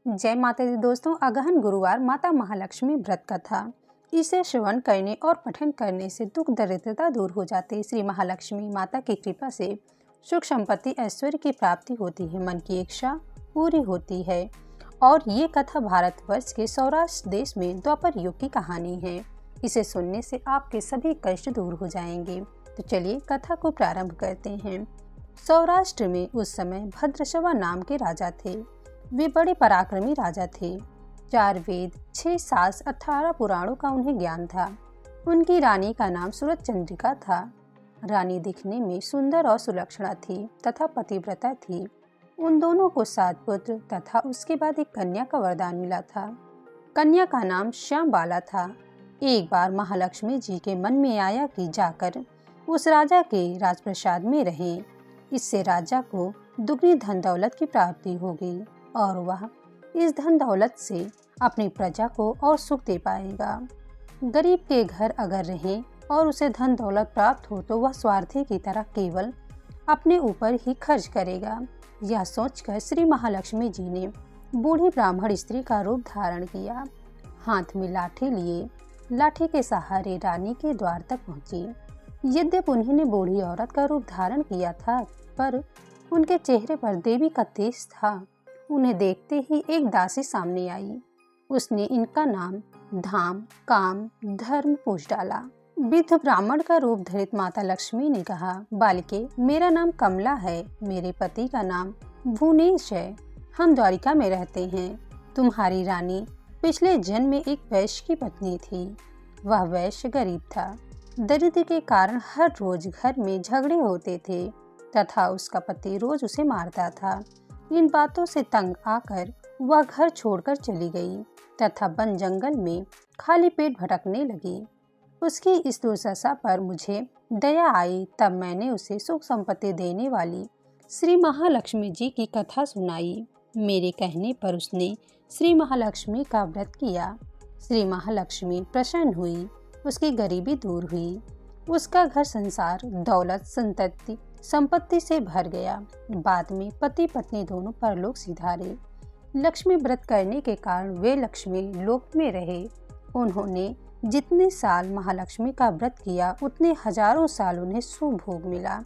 जय माता दी दोस्तों। अगहन गुरुवार माता महालक्ष्मी व्रत कथा। इसे श्रवण करने और पठन करने से दुख दरिद्रता दूर हो जाती है। श्री महालक्ष्मी माता की कृपा से सुख संपत्ति ऐश्वर्य की प्राप्ति होती है, मन की इच्छा पूरी होती है। और ये कथा भारतवर्ष के सौराष्ट्र देश में द्वापर युग की कहानी है। इसे सुनने से आपके सभी कष्ट दूर हो जाएंगे। तो चलिए कथा को प्रारंभ करते हैं। सौराष्ट्र में उस समय भद्रशवा नाम के राजा थे। वे बड़े पराक्रमी राजा थे। 4 वेद, 6 शास्त्र, 18 पुराणों का उन्हें ज्ञान था। उनकी रानी का नाम सूरज चंद्रिका था। रानी दिखने में सुंदर और सुलक्षणा थी तथा पतिव्रता थी। उन दोनों को 7 पुत्र तथा उसके बाद एक कन्या का वरदान मिला था। कन्या का नाम श्यामबाला था। एक बार महालक्ष्मी जी के मन में आया कि जाकर उस राजा के राजप्रसाद में रहें। इससे राजा को दुगनी धन दौलत की प्राप्ति होगी और वह इस धन दौलत से अपनी प्रजा को और सुख दे पाएगा। गरीब के घर अगर रहे और उसे धन दौलत प्राप्त हो तो वह स्वार्थी की तरह केवल अपने ऊपर ही खर्च करेगा। यह सोचकर श्री महालक्ष्मी जी ने बूढ़ी ब्राह्मण स्त्री का रूप धारण किया। हाथ में लाठी लिए लाठी के सहारे रानी के द्वार तक पहुंची। यद्यपि उन्होंने बूढ़ी औरत का रूप धारण किया था, पर उनके चेहरे पर देवी का तेज था। उन्हें देखते ही एक दासी सामने आई। उसने इनका नाम धाम, काम, धर्म पूछ डाला। वृद्ध ब्राह्मण का रूप धरित माता लक्ष्मी ने कहा, बालिके, मेरा नाम कमला है। मेरे पति का नाम भुवनेश है। हम द्वारिका में रहते हैं। तुम्हारी रानी पिछले जन्म में एक वैश्य की पत्नी थी। वह वैश्य गरीब था। दरिद्र के कारण हर रोज घर में झगड़े होते थे तथा उसका पति रोज उसे मारता था। इन बातों से तंग आकर वह घर छोड़कर चली गई तथा वन जंगल में खाली पेट भटकने लगी। उसकी इस दुर्दशा पर मुझे दया आई, तब मैंने उसे सुख संपत्ति देने वाली श्री महालक्ष्मी जी की कथा सुनाई। मेरे कहने पर उसने श्री महालक्ष्मी का व्रत किया। श्री महालक्ष्मी प्रसन्न हुई। उसकी गरीबी दूर हुई। उसका घर संसार दौलत संपत्ति से भर गया। बाद में पति पत्नी दोनों परलोक सिधारे। लक्ष्मी व्रत करने के कारण वे लक्ष्मी लोक में रहे। उन्होंने जितने साल महालक्ष्मी का व्रत किया उतने हजारों साल उन्हें सुभोग मिला।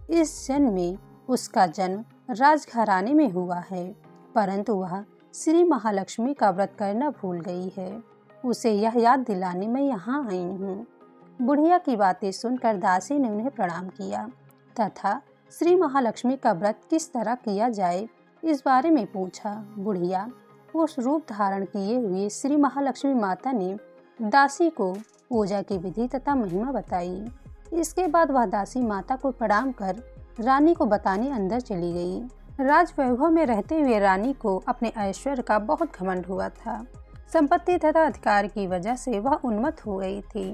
इस जन्म में उसका जन्म राजघराने में हुआ है, परंतु वह श्री महालक्ष्मी का व्रत करना भूल गई है। उसे यह याद दिलाने मैं यहाँ आई हूँ। बुढ़िया की बातें सुनकर दासी ने उन्हें प्रणाम किया तथा श्री महालक्ष्मी का व्रत किस तरह किया जाए इस बारे में पूछा। बुढ़िया उस रूप धारण किए हुए श्री महालक्ष्मी माता ने दासी को पूजा की विधि तथा महिमा बताई। इसके बाद वह दासी माता को प्रणाम कर रानी को बताने अंदर चली गई। राजवैभव में रहते हुए रानी को अपने ऐश्वर्य का बहुत घमंड हुआ था। संपत्ति तथा अधिकार की वजह से वह उन्मत्त हो गई थी।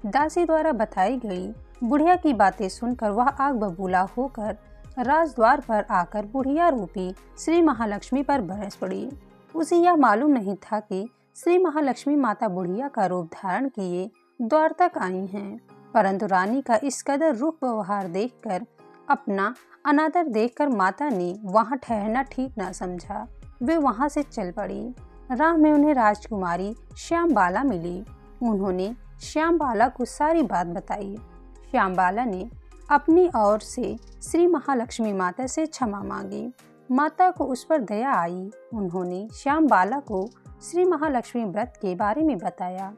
दासी द्वारा बताई गई बुढ़िया की बातें सुनकर वह आग बबूला होकर राजद्वार पर आकर बुढ़िया रूपी श्री महालक्ष्मी पर बरस पड़ी। उसे यह मालूम नहीं था कि श्री महालक्ष्मी माता बुढ़िया का रूप धारण किए द्वार तक आई हैं, परंतु रानी का इस कदर रूप व्यवहार देखकर, अपना अनादर देखकर माता ने वहां ठहरना ठीक न समझा। वे वहां से चल पड़ी। राह में उन्हें राजकुमारी श्यामबाला मिली। उन्होंने श्यामबाला को सारी बात बताई। श्यामबाला ने अपनी ओर से श्री महालक्ष्मी माता से क्षमा मांगी। माता को उस पर दया आई। उन्होंने श्यामबाला को श्री महालक्ष्मी व्रत के बारे में बताया।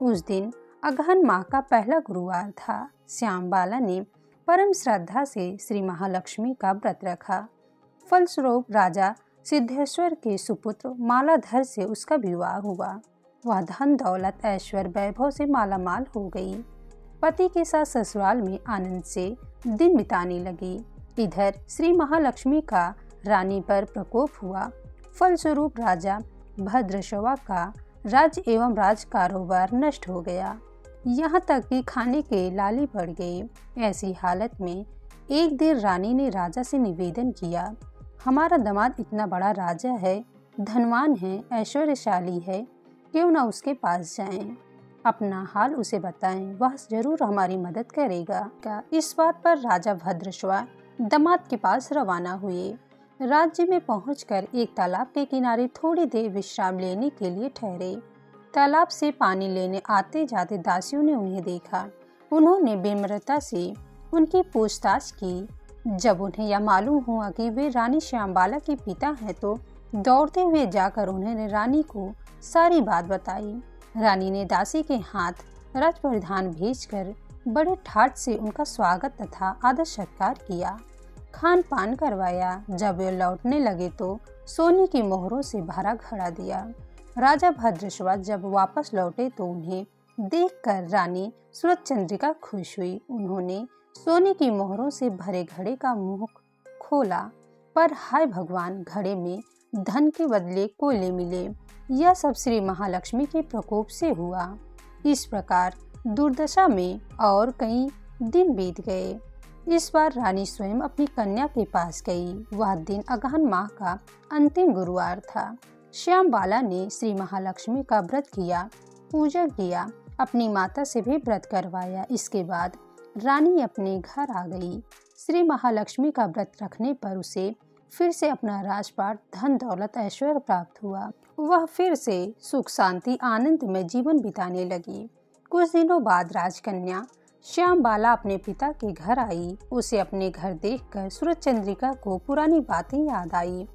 उस दिन अगहन माह का पहला गुरुवार था। श्यामबाला ने परम श्रद्धा से श्री महालक्ष्मी का व्रत रखा। फलस्वरूप राजा सिद्धेश्वर के सुपुत्र मालाधर से उसका विवाह हुआ। वह धन दौलत ऐश्वर्य वैभव से मालामाल हो गई। पति के साथ ससुराल में आनंद से दिन बिताने लगी। इधर श्री महालक्ष्मी का रानी पर प्रकोप हुआ। फलस्वरूप राजा भद्रशवा का राज्य एवं राज कारोबार नष्ट हो गया। यहाँ तक कि खाने के लाली पड़ गए। ऐसी हालत में एक दिन रानी ने राजा से निवेदन किया, हमारा दामाद इतना बड़ा राजा है, धनवान है, ऐश्वर्यशाली है, क्यों न उसके पास जाएं, अपना हाल उसे बताएं, वह जरूर हमारी मदद करेगा। इस बात पर राजा भद्रशवा दामाद के पास रवाना हुए। राज्य में पहुंचकर एक तालाब के किनारे थोड़ी देर विश्राम लेने के लिए ठहरे। तालाब से पानी लेने आते जाते दासियों ने उन्हें देखा। उन्होंने विनम्रता से उनकी पूछताछ की। जब उन्हें यह मालूम हुआ कि वे रानी श्यामबाला के पिता हैं तो दौड़ते हुए जाकर उन्होंने रानी को सारी बात बताई। रानी ने दासी के हाथ राज परिधान भेजकर बड़े ठाट से उनका स्वागत तथा आदर सत्कार किया, खान पान करवाया। जब वे लौटने लगे तो सोने की मोहरों से भरा घड़ा दिया। राजा भद्रश्वास जब वापस लौटे तो उन्हें देखकर रानी सूरजचंद्रिका खुश हुई। उन्होंने सोने की मोहरों से भरे घड़े का मुंह खोला, पर हाय भगवान, घड़े में धन के बदले कोयले मिले। यह सब श्री महालक्ष्मी के प्रकोप से हुआ। इस प्रकार दुर्दशा में और कई दिन बीत गए। इस बार रानी स्वयं अपनी कन्या के पास गई। वह दिन अगहन माह का अंतिम गुरुवार था। श्यामबाला ने श्री महालक्ष्मी का व्रत किया, पूजा किया, अपनी माता से भी व्रत करवाया। इसके बाद रानी अपने घर आ गई। श्री महालक्ष्मी का व्रत रखने पर उसे फिर से अपना राजपाट, धन दौलत, ऐश्वर्य प्राप्त हुआ। वह फिर से सुख शांति आनंद में जीवन बिताने लगी। कुछ दिनों बाद राजकन्या श्यामबाला अपने पिता के घर आई। उसे अपने घर देखकर सूरजचंद्रिका को पुरानी बातें याद आई।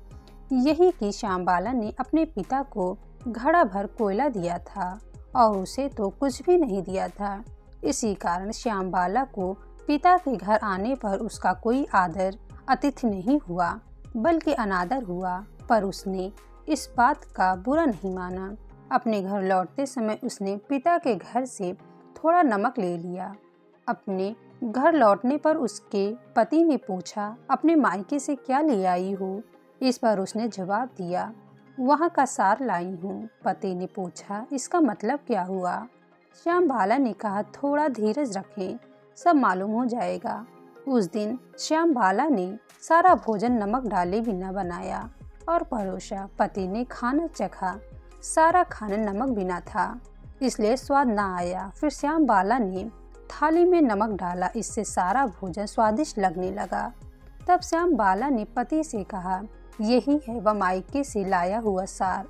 यही कि श्यामबाला ने अपने पिता को घड़ा भर कोयला दिया था और उसे तो कुछ भी नहीं दिया था। इसी कारण श्यामबाला को पिता के घर आने पर उसका कोई आदर अतिथि नहीं हुआ, बल्कि अनादर हुआ। पर उसने इस बात का बुरा नहीं माना। अपने घर लौटते समय उसने पिता के घर से थोड़ा नमक ले लिया। अपने घर लौटने पर उसके पति ने पूछा, अपने मायके से क्या ले आई हो? इस पर उसने जवाब दिया, वहाँ का सार लाई हूँ। पति ने पूछा, इसका मतलब क्या हुआ? श्यामबाला ने कहा, थोड़ा धीरज रखें, सब मालूम हो जाएगा। उस दिन श्यामबाला ने सारा भोजन नमक डाले बिना बनाया और परोसा। पति ने खाना चखा, सारा खाना नमक बिना था, इसलिए स्वाद ना आया। फिर श्यामबाला ने थाली में नमक डाला, इससे सारा भोजन स्वादिष्ट लगने लगा। तब श्यामबाला ने पति से कहा, यही है वह मायके से लाया हुआ सार।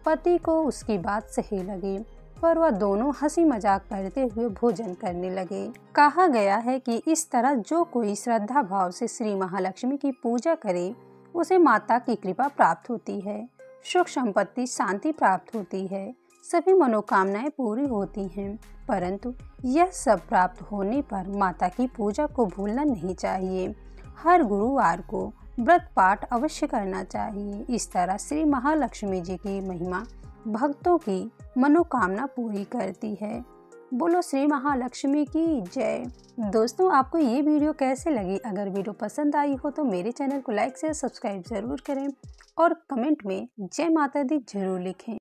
पति को उसकी बात सही लगी, पर वह दोनों हंसी मजाक करते हुए भोजन करने लगे। कहा गया है कि इस तरह जो कोई श्रद्धा भाव से श्री महालक्ष्मी की पूजा करे उसे माता की कृपा प्राप्त होती है, सुख संपत्ति शांति प्राप्त होती है, सभी मनोकामनाएं पूरी होती हैं। परंतु यह सब प्राप्त होने पर माता की पूजा को भूलना नहीं चाहिए। हर गुरुवार को व्रत पाठ अवश्य करना चाहिए। इस तरह श्री महालक्ष्मी जी की महिमा भक्तों की मनोकामना पूरी करती है। बोलो श्री महालक्ष्मी की जय। दोस्तों, आपको ये वीडियो कैसे लगी? अगर वीडियो पसंद आई हो तो मेरे चैनल को लाइक शेयर सब्सक्राइब जरूर करें और कमेंट में जय माता दी जरूर लिखें।